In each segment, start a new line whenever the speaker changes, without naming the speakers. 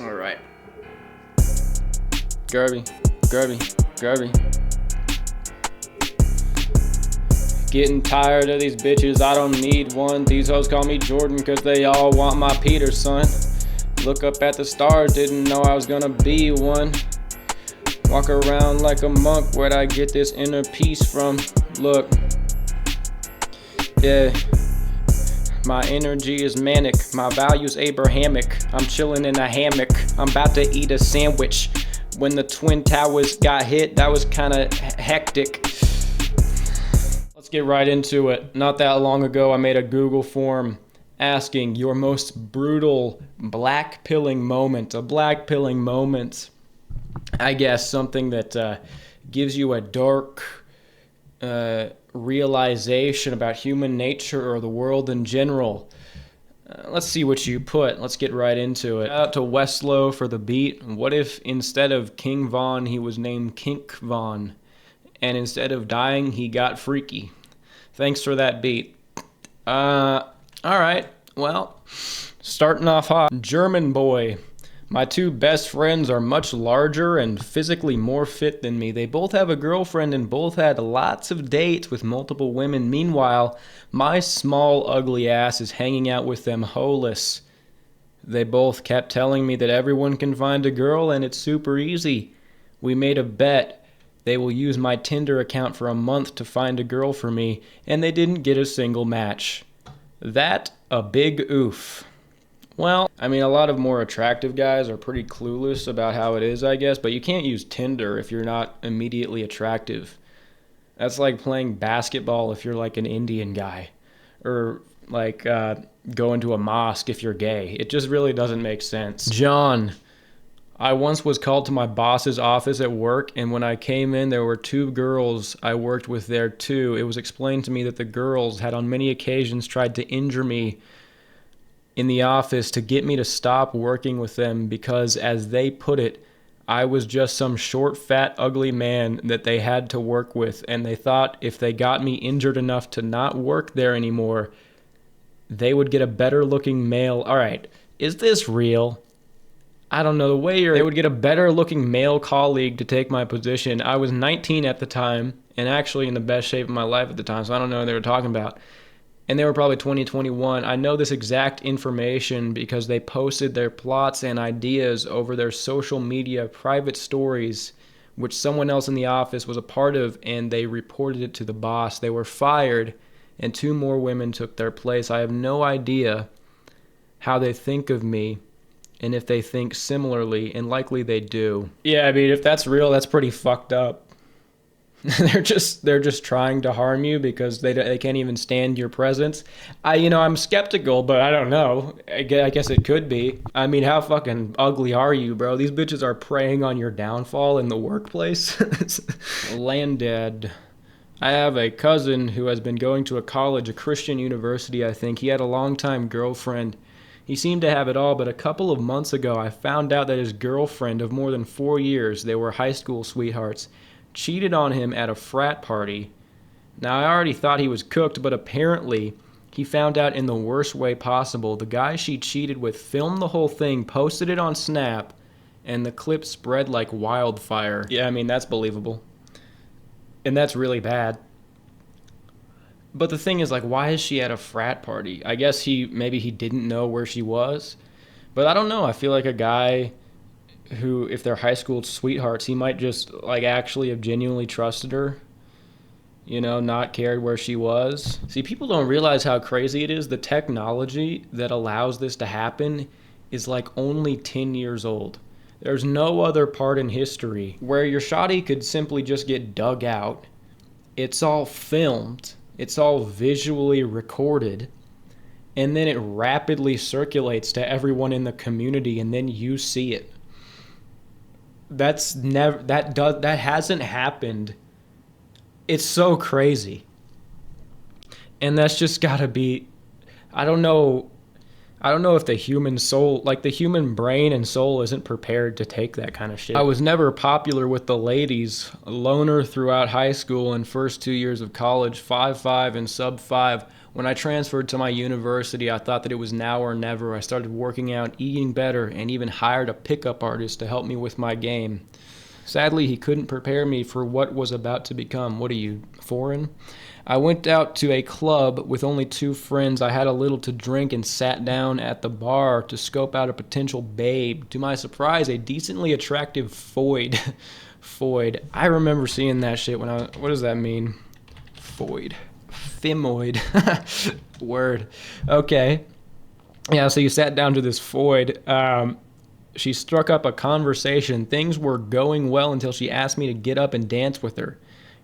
All right. Gerbert. Getting tired of these bitches, I don't need one. These hoes call me Jordan cause they all want my Peter, son. Look up at the stars, didn't know I was gonna be one. Walk around like a monk, where'd I get this inner peace from? Look, yeah. My energy is manic, my value's Abrahamic. I'm chilling in a hammock, I'm about to eat a sandwich. When the Twin Towers got hit, that was kinda hectic. Let's get right into it. Not that long ago, I made a Google form asking your most brutal blackpilling moment. A blackpilling moment, I guess, something that gives you a dark realization about human nature or the world in general. Let's see what you put. Let's get right into it. Out to Westlow for the beat. What if instead of King Von, he was named Kink Von? And instead of dying, he got freaky. Thanks for that beat. Alright, well, starting off hot. German boy. My two best friends are much larger and physically more fit than me. They both have a girlfriend and both had lots of dates with multiple women. Meanwhile, my small, ugly ass is hanging out with them holeless. They both kept telling me that everyone can find a girl and it's super easy. We made a bet. They will use my Tinder account for a month to find a girl for me, and they didn't get a single match. That a big oof. Well, I mean, a lot of more attractive guys are pretty clueless about how it is, I guess, but you can't use Tinder if you're not immediately attractive. That's like playing basketball if you're like an Indian guy, or like going to a mosque if you're gay. It just really doesn't make sense. John. I once was called to my boss's office at work, and when I came in, there were two girls I worked with there too. It was explained to me that the girls had on many occasions tried to injure me in the office to get me to stop working with them because, as they put it, I was just some short, fat, ugly man that they had to work with, and they thought if they got me injured enough to not work there anymore, they would get a better looking male. All right, is this real? I don't know, the way they would get a better looking male colleague to take my position. I was 19 at the time and actually in the best shape of my life at the time, so I don't know what they were talking about. And they were probably 20, 21. I know this exact information because they posted their plots and ideas over their social media private stories, which someone else in the office was a part of, and they reported it to the boss. They were fired, and two more women took their place. I have no idea how they think of me and if they think similarly, and likely they do. Yeah, I mean, if that's real, that's pretty fucked up. They're just trying to harm you because they can't even stand your presence. I'm skeptical, but I don't know. I guess it could be. I mean, how fucking ugly are you, bro? These bitches are preying on your downfall in the workplace. Landed. I have a cousin who has been going to a college, a Christian university, I think. He had a longtime girlfriend. He seemed to have it all, but a couple of months ago, I found out that his girlfriend of more than 4 years, they were high school sweethearts, cheated on him at a frat party. Now, I already thought he was cooked, but apparently he found out in the worst way possible. The guy she cheated with filmed the whole thing, posted it on Snap, and the clip spread like wildfire. Yeah, I mean, that's believable. And that's really bad. But the thing is, like, why is she at a frat party? I guess maybe he didn't know where she was. But I don't know. I feel like a guy who, if they're high school sweethearts, he might just, like, actually have genuinely trusted her. Not cared where she was. See, people don't realize how crazy it is. The technology that allows this to happen is, like, only 10 years old. There's no other part in history where your shawty could simply just get dug out. It's all filmed. It's all visually recorded, and then it rapidly circulates to everyone in the community, and then you see it. That hasn't happened. It's so crazy. And that's just gotta be, I don't know if the human soul, like the human brain and soul, isn't prepared to take that kind of shit. I was never popular with the ladies. Loner throughout high school and first 2 years of college, 5'5" and sub 5. When I transferred to my university, I thought that it was now or never. I started working out, eating better, and even hired a pickup artist to help me with my game. Sadly, he couldn't prepare me for what was about to become. What are you, foreign? I went out to a club with only 2 friends. I had a little to drink and sat down at the bar to scope out a potential babe. To my surprise, a decently attractive foid. Foid. I remember seeing that shit when what does that mean? Foid. Femoid. Word. Okay. Yeah, so you sat down to this foid. She struck up a conversation. Things were going well until she asked me to get up and dance with her.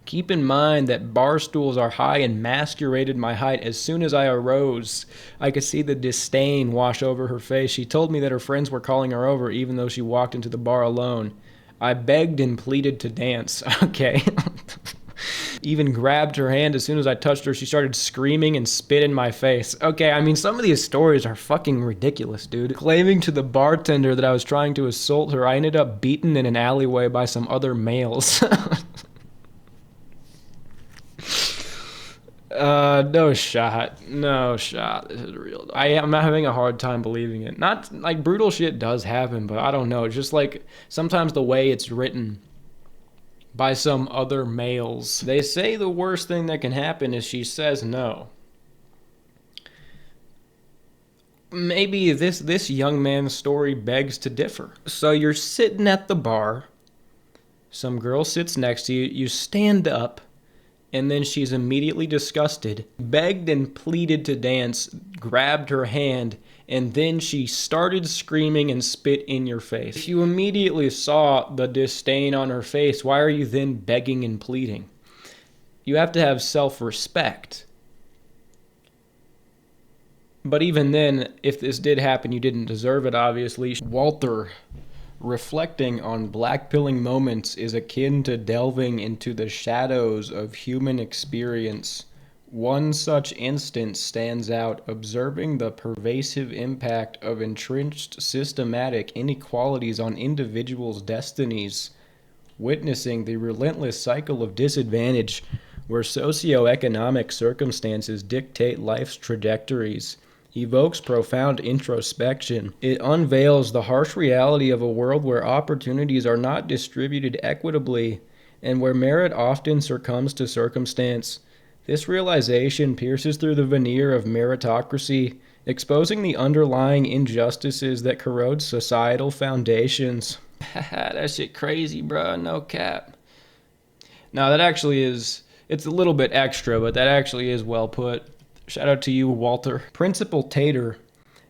Keep in mind that bar stools are high and masqueraded my height. As soon as I arose, I could see the disdain wash over her face. She told me that her friends were calling her over, even though she walked into the bar alone. I begged and pleaded to dance. Okay. Even grabbed her hand. As soon as I touched her, she started screaming and spit in my face. Okay, I mean, some of these stories are fucking ridiculous, dude. Claiming to the bartender that I was trying to assault her, I ended up beaten in an alleyway by some other males. No shot. No shot. This is real. I'm having a hard time believing it. Not, like, brutal shit does happen, but I don't know. It's just, like, sometimes the way it's written by some other males. They say the worst thing that can happen is she says no. Maybe this young man's story begs to differ. So you're sitting at the bar. Some girl sits next to you. You stand up. And then she's immediately disgusted, begged and pleaded to dance, grabbed her hand, and then she started screaming and spit in your face. If you immediately saw the disdain on her face, why are you then begging and pleading? You have to have self-respect. But even then, if this did happen, you didn't deserve it, obviously. Walter, reflecting on blackpilling moments is akin to delving into the shadows of human experience. One such instance stands out, observing the pervasive impact of entrenched systematic inequalities on individuals' destinies, witnessing the relentless cycle of disadvantage where socioeconomic circumstances dictate life's trajectories. Evokes profound introspection. It unveils the harsh reality of a world where opportunities are not distributed equitably and where merit often succumbs to circumstance. This realization pierces through the veneer of meritocracy, exposing the underlying injustices that corrode societal foundations. That shit crazy, bro. No cap. Now, that actually is, it's a little bit extra, but that actually is well put. Shout out to you, Walter. Principal Tater.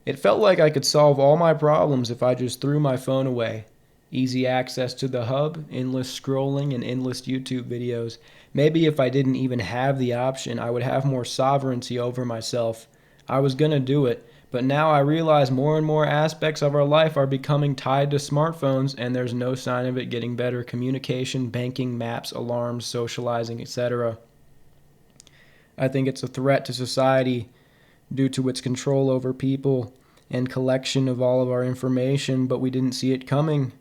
It felt like I could solve all my problems if I just threw my phone away. Easy access to the hub, endless scrolling, and endless YouTube videos. Maybe if I didn't even have the option, I would have more sovereignty over myself. I was gonna do it, but now I realize more and more aspects of our life are becoming tied to smartphones, and there's no sign of it getting better. Communication, banking, maps, alarms, socializing, etc. I think it's a threat to society due to its control over people and collection of all of our information, but we didn't see it coming,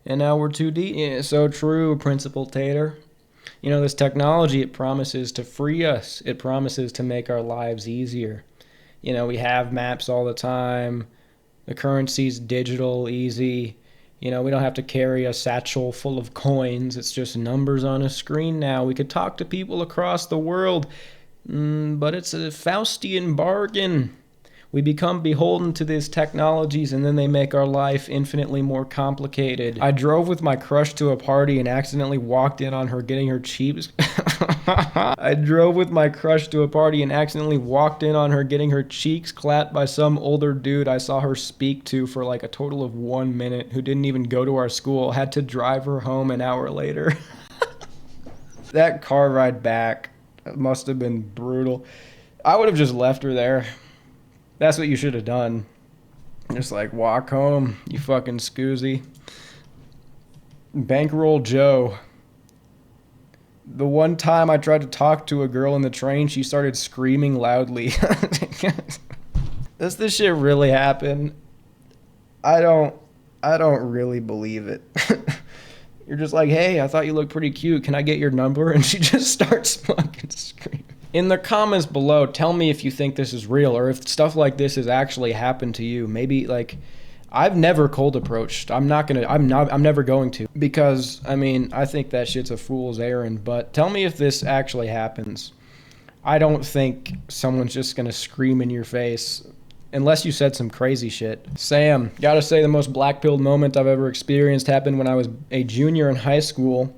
and now we're too deep. Yeah, so true, Principal Tater. You know, this technology, it promises to free us. It promises to make our lives easier. You know, we have maps all the time. The currency's digital, easy. You know, we don't have to carry a satchel full of coins. It's just numbers on a screen now. We could talk to people across the world. But it's a Faustian bargain. We become beholden to these technologies and then they make our life infinitely more complicated. I drove with my crush to a party and accidentally walked in on her getting her cheeks... I drove with my crush to a party and accidentally walked in on her getting her cheeks clapped by some older dude I saw her speak to for like a total of 1 minute, who didn't even go to our school. Had to drive her home an hour later. That car ride back must have been brutal. I would have just left her there. That's what you should have done. Just like, walk home, you fucking scoozy. Bankroll Joe. The one time I tried to talk to a girl in the train, she started screaming loudly. Does this shit really happen? I don't really believe it. You're just like, hey, I thought you looked pretty cute. Can I get your number? And she just starts fucking screaming. In the comments below, tell me if you think this is real or if stuff like this has actually happened to you. Maybe like I've never cold approached. I'm never going to, because I mean, I think that shit's a fool's errand, but tell me if this actually happens. I don't think someone's just going to scream in your face unless you said some crazy shit. Sam, gotta say the most blackpilled moment I've ever experienced happened when I was a junior in high school.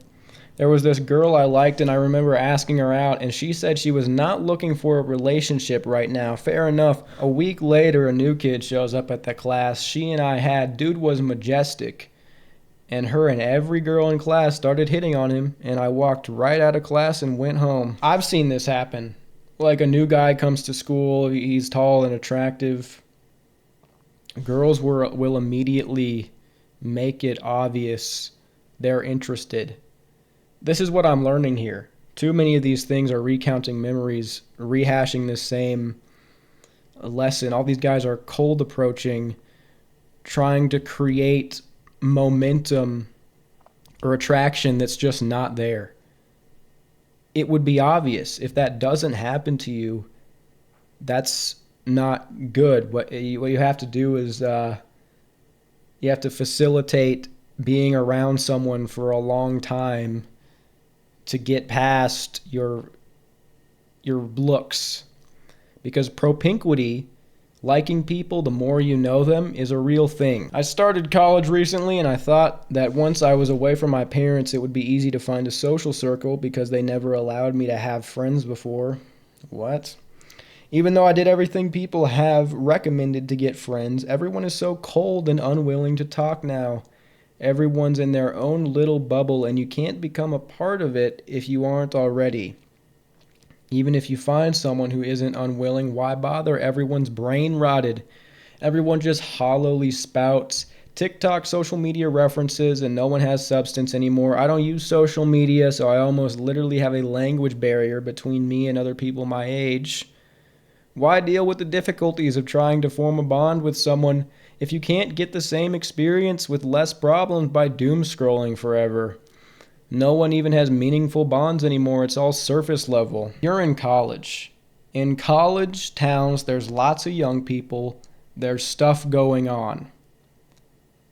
There was this girl I liked, and I remember asking her out, and she said she was not looking for a relationship right now. Fair enough. A week later, a new kid shows up at the class she and I had. Dude was majestic. And her and every girl in class started hitting on him, and I walked right out of class and went home. I've seen this happen. Like a new guy comes to school, he's tall and attractive. Girls will immediately make it obvious they're interested. This is what I'm learning here. Too many of these things are recounting memories, rehashing the same lesson. All these guys are cold approaching, trying to create momentum or attraction that's just not there. It would be obvious. If that doesn't happen to you, that's not good. What you have to do is you have to facilitate being around someone for a long time to get past your looks. Because propinquity, liking people the more you know them, is a real thing. I started college recently, and I thought that once I was away from my parents, it would be easy to find a social circle because they never allowed me to have friends before. What? Even though I did everything people have recommended to get friends, everyone is so cold and unwilling to talk now. Everyone's in their own little bubble, and you can't become a part of it if you aren't already. Even if you find someone who isn't unwilling, why bother? Everyone's brain rotted. Everyone just hollowly spouts TikTok social media references, and no one has substance anymore. I don't use social media, so I almost literally have a language barrier between me and other people my age. Why deal with the difficulties of trying to form a bond with someone if you can't get the same experience with less problems by doom scrolling forever? No one even has meaningful bonds anymore. It's all surface level. You're in college. In college towns, there's lots of young people. There's stuff going on.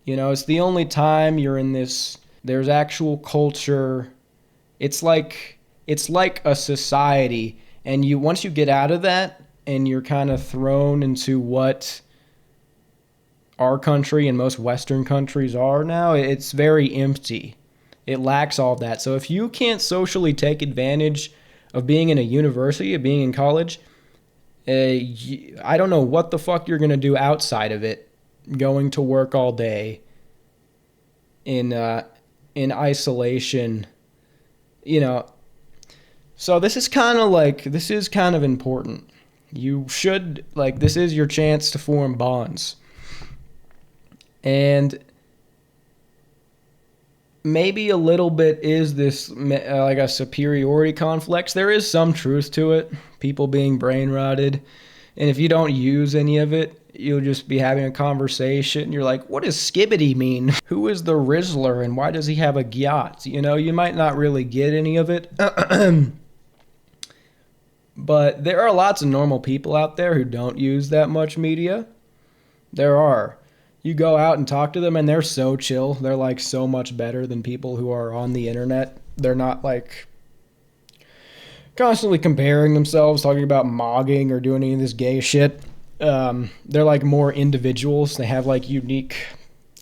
You know, it's the only time you're in this. There's actual culture. It's like a society. And once you get out of that and you're kind of thrown into what our country and most Western countries are now, it's very empty. It lacks all that. So if you can't socially take advantage of being in a university, of being in college, I don't know what the fuck you're going to do outside of it, going to work all day in isolation, you know. So this is kind of important. You should, this is your chance to form bonds. And maybe a little bit is this like a superiority complex. There is some truth to it, people being brain rotted. And if you don't use any of it, you'll just be having a conversation. And you're like, what does skibbity mean? Who is the Rizzler and why does he have a gyat? You know, you might not really get any of it. But there are lots of normal people out there who don't use that much media. There are. You go out and talk to them and they're so chill. They're like so much better than people who are on the internet. They're not like constantly comparing themselves, talking about mogging or doing any of this gay shit. They're like more individuals. They have like unique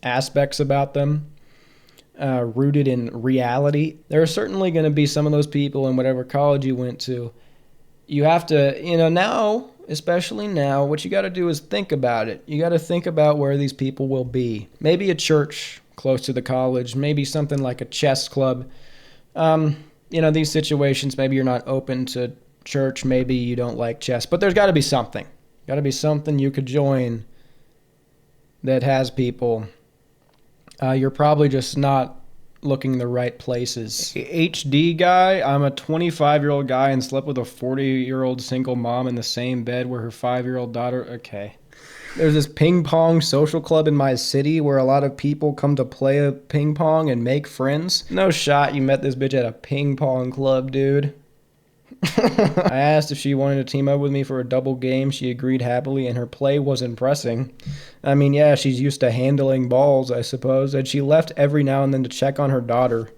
aspects about them, rooted in reality. There are certainly going to be some of those people in whatever college you went to. You have to, now, especially now, what you got to do is think about it. You got to think about where these people will be. Maybe a church close to the college, maybe something like a chess club. These situations, maybe you're not open to church, maybe you don't like chess, but there's got to be something. Got to be something you could join that has people. You're probably just not looking in the right places. HD guy, I'm a 25-year-old guy and slept with a 40-year-old single mom in the same bed where her 5-year-old daughter... Okay. There's this ping pong social club in my city where a lot of people come to play a ping pong and make friends. No shot you met this bitch at a ping pong club, dude. I asked if she wanted to team up with me for a double game. She agreed happily, and her play was impressing. I mean, yeah, she's used to handling balls, I suppose, and she left every now and then to check on her daughter.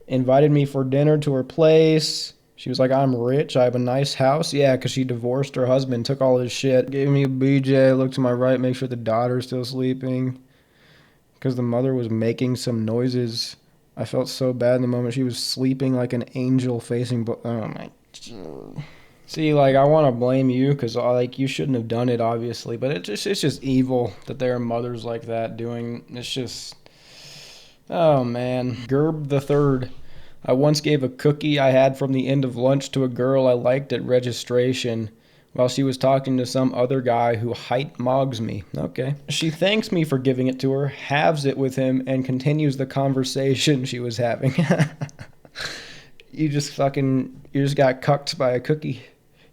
Invited me for dinner to her place. She was like, I'm rich, I have a nice house. Yeah, because she divorced her husband, took all his shit. Gave me a BJ, looked to my right, make sure the daughter's still sleeping. Because the mother was making some noises. I felt so bad in the moment. She was sleeping like an angel facing... oh, my... See, like, I want to blame you because, like, you shouldn't have done it, obviously. But it's just evil that there are mothers like that doing... It's just... Oh, man. Gerb the Third. I once gave a cookie I had from the end of lunch to a girl I liked at registration while she was talking to some other guy who height mogs me. Okay. She thanks me for giving it to her, halves it with him, and continues the conversation she was having. You just got cucked by a cookie.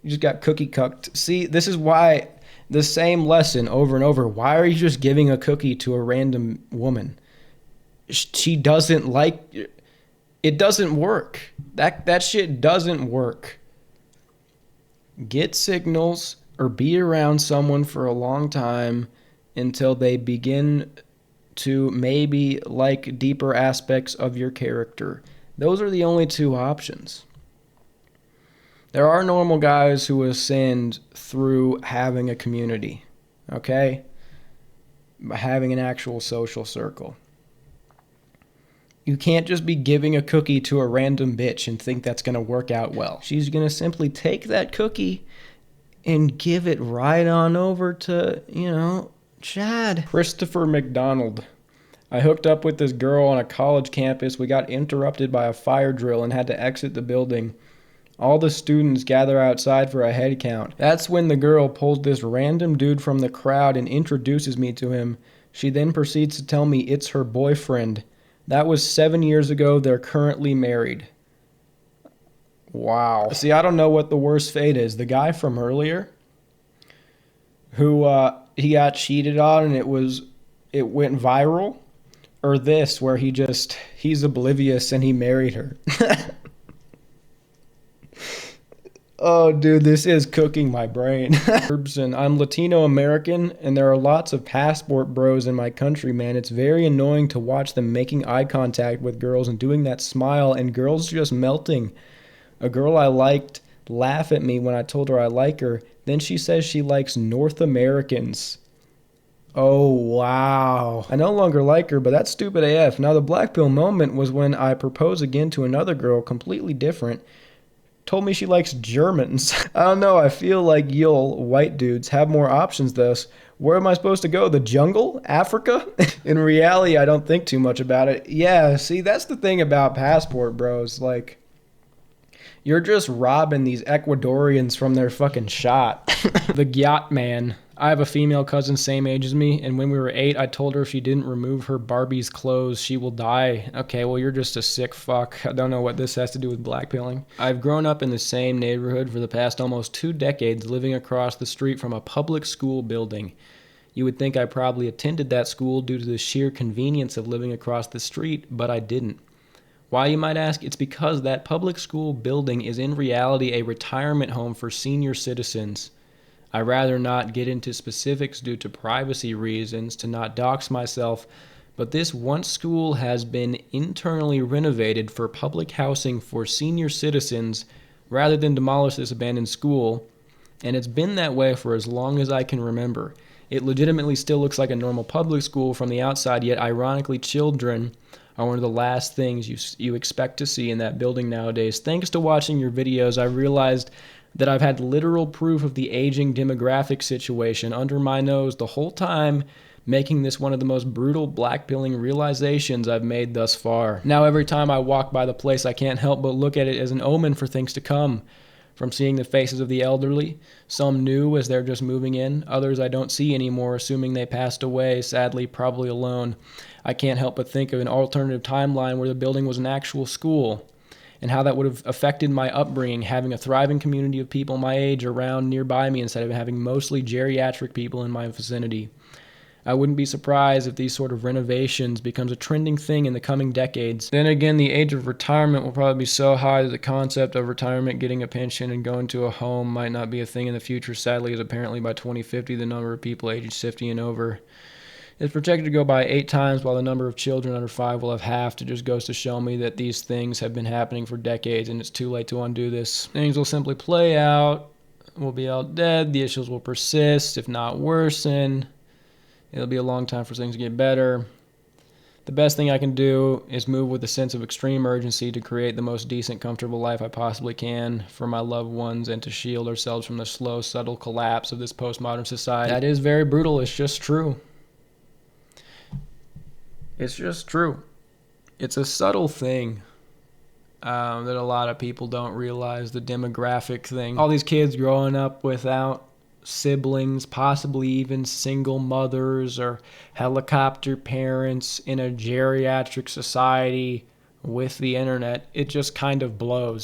You just got cookie cucked. See, this is why the same lesson over and over. Why are you just giving a cookie to a random woman? She doesn't like... It doesn't work. That shit doesn't work. Get signals or be around someone for a long time until they begin to maybe like deeper aspects of your character. Those are the only two options. There are normal guys who ascend through having a community, okay? Having an actual social circle. You can't just be giving a cookie to a random bitch and think that's going to work out well. She's going to simply take that cookie and give it right on over to, Chad. Christopher McDonald. I hooked up with this girl on a college campus. We got interrupted by a fire drill and had to exit the building. All the students gather outside for a head count. That's when the girl pulls this random dude from the crowd and introduces me to him. She then proceeds to tell me it's her boyfriend. That was 7 years ago. They're currently married. Wow. See, I don't know what the worst fate is. The guy from earlier who he got cheated on and it went viral, or this where he's oblivious and he married her. Oh, dude, this is cooking my brain. I'm Latino American, and there are lots of passport bros in my country, man. It's very annoying to watch them making eye contact with girls and doing that smile, and girls just melting. A girl I liked laughed at me when I told her I like her. Then she says she likes North Americans. Oh, wow. I no longer like her, but that's stupid AF. Now, the blackpill moment was when I proposed again to another girl, completely different. Told me she likes Germans. I don't know, I feel like white dudes have more options thus. Where am I supposed to go? The jungle? Africa? In reality, I don't think too much about it. Yeah, see, that's the thing about passport bros. Like, you're just robbing these Ecuadorians from their fucking shot. The Gyat man. I have a female cousin same age as me, and when we were 8, I told her if she didn't remove her Barbie's clothes, she will die. Okay, well, you're just a sick fuck. I don't know what this has to do with blackpilling. I've grown up in the same neighborhood for the past almost 2 decades, living across the street from a public school building. You would think I probably attended that school due to the sheer convenience of living across the street, but I didn't. Why, you might ask? It's because that public school building is in reality a retirement home for senior citizens. I'd rather not get into specifics due to privacy reasons to not dox myself, but this once school has been internally renovated for public housing for senior citizens rather than demolish this abandoned school, and it's been that way for as long as I can remember. It legitimately still looks like a normal public school from the outside, yet ironically children are one of the last things you expect to see in that building nowadays. Thanks to watching your videos, I realized that I've had literal proof of the aging demographic situation under my nose the whole time, making this one of the most brutal blackpilling realizations I've made thus far. Now every time I walk by the place, I can't help but look at it as an omen for things to come. From seeing the faces of the elderly, some new as they're just moving in, others I don't see anymore, assuming they passed away, sadly probably alone. I can't help but think of an alternative timeline where the building was an actual school, and how that would have affected my upbringing, having a thriving community of people my age around nearby me instead of having mostly geriatric people in my vicinity. I wouldn't be surprised if these sort of renovations becomes a trending thing in the coming decades. Then again, the age of retirement will probably be so high that the concept of retirement, getting a pension, and going to a home might not be a thing in the future, sadly, as apparently by 2050, the number of people aged 50 and over is projected to go by 8 times, while the number of children under 5 will have halved. It just goes to show me that these things have been happening for decades, and it's too late to undo this. Things will simply play out. We'll be all dead. The issues will persist, if not worsen. It'll be a long time for things to get better. The best thing I can do is move with a sense of extreme urgency to create the most decent, comfortable life I possibly can for my loved ones and to shield ourselves from the slow, subtle collapse of this postmodern society. That is very brutal. It's just true. It's just true. It's a subtle thing that a lot of people don't realize, the demographic thing. All these kids growing up without siblings, possibly even single mothers or helicopter parents in a geriatric society with the internet, it just kind of blows.